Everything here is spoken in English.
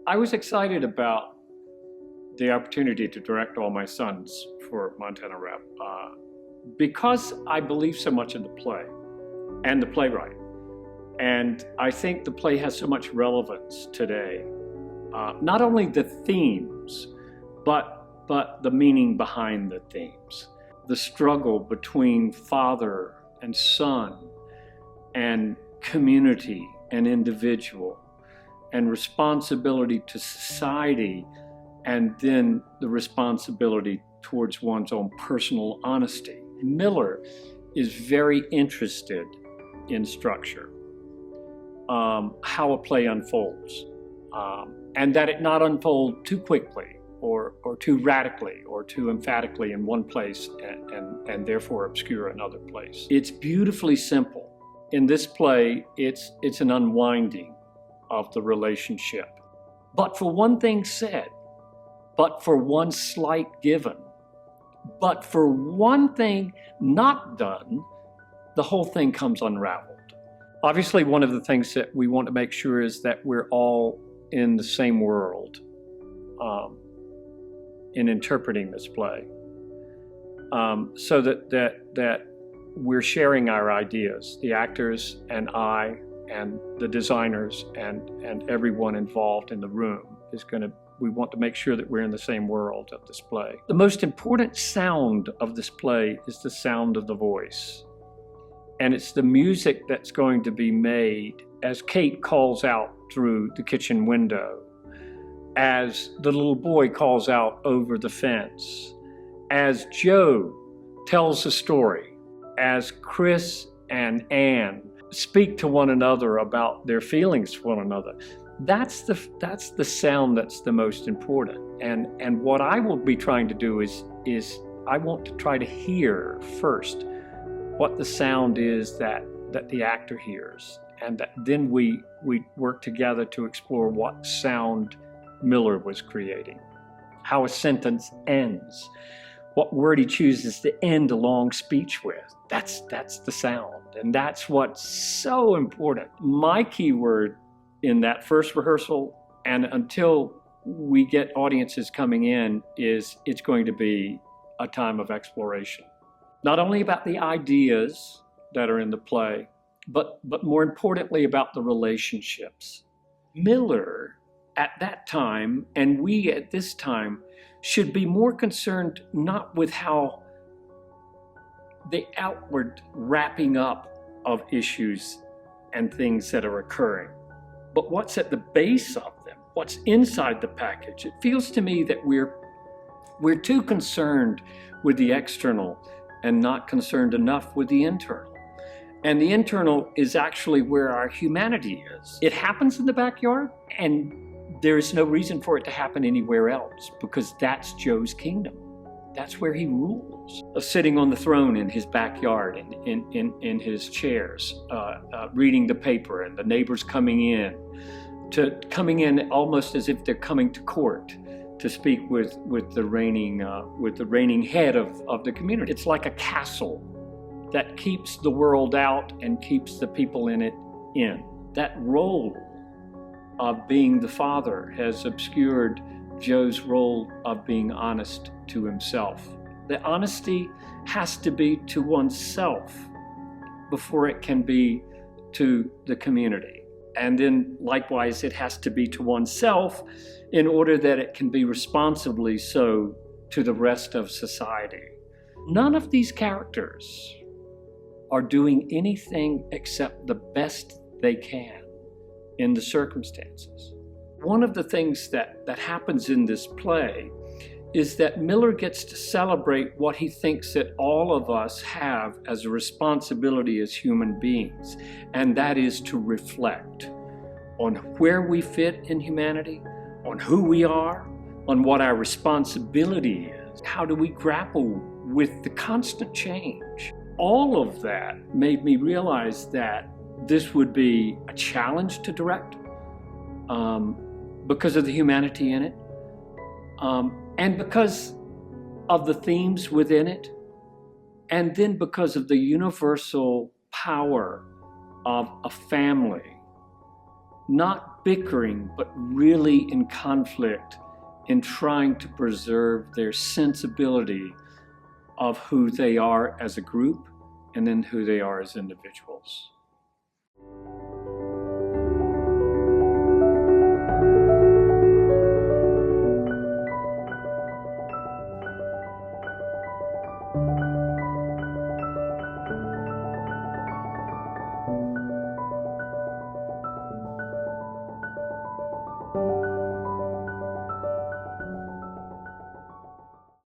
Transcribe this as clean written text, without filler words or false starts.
I was excited about the opportunity to direct All My Sons for Montana Rep because I believe so much in the play and the playwright. And I think the play has so much relevance today. Not only the themes, but the meaning behind the themes. The struggle between father and son and community and individual and responsibility to society, and then the responsibility towards one's own personal honesty. Miller is very interested in structure, how a play unfolds, and that it not unfold too quickly or too radically or too emphatically in one place and therefore obscure another place. It's beautifully simple. In this play, it's an unwinding of the relationship. But for one thing said, but for one slight given, but for one thing not done, the whole thing comes unraveled. Obviously, one of the things that we want to make sure is that we're all in the same world in interpreting this play, so that we're sharing our ideas, the actors and I and the designers and everyone involved in the room we want to make sure that we're in the same world of this play. The most important sound of this play is the sound of the voice. And it's the music that's going to be made as Kate calls out through the kitchen window, as the little boy calls out over the fence, as Joe tells a story, as Chris and Anne speak to one another about their feelings for one another. That's the sound that's the most important. And what I will be trying to do is I want to try to hear first what the sound is that the actor hears, and then we work together to explore what sound Miller was creating, how a sentence ends, what word he chooses to end a long speech with. That's the sound, and that's what's so important. My key word in that first rehearsal and until we get audiences coming in is it's going to be a time of exploration. Not only about the ideas that are in the play, but more importantly about the relationships. Miller at that time, and we at this time, should be more concerned not with how the outward wrapping up of issues and things that are occurring, but what's at the base of them, what's inside the package. It feels to me that we're too concerned with the external and not concerned enough with the internal. And the internal is actually where our humanity is. It happens in the backyard, and there's no reason for it to happen anywhere else, because that's Joe's kingdom. That's where he rules. Sitting on the throne in his backyard, in his chairs, reading the paper, and the neighbors coming in almost as if they're coming to court to speak with the reigning head of the community. It's like a castle that keeps the world out and keeps the people in it in. That role of being the father has obscured Joe's role of being honest to himself. The honesty has to be to oneself before it can be to the community. And then likewise, it has to be to oneself in order that it can be responsibly so to the rest of society. None of these characters are doing anything except the best they can in the circumstances. One of the things that happens in this play is that Miller gets to celebrate what he thinks that all of us have as a responsibility as human beings, and that is to reflect on where we fit in humanity, on who we are, on what our responsibility is. How do we grapple with the constant change? All of that made me realize that this would be a challenge to direct because of the humanity in it, and because of the themes within it, and then because of the universal power of a family not bickering, but really in conflict, in trying to preserve their sensibility of who they are as a group and then who they are as individuals.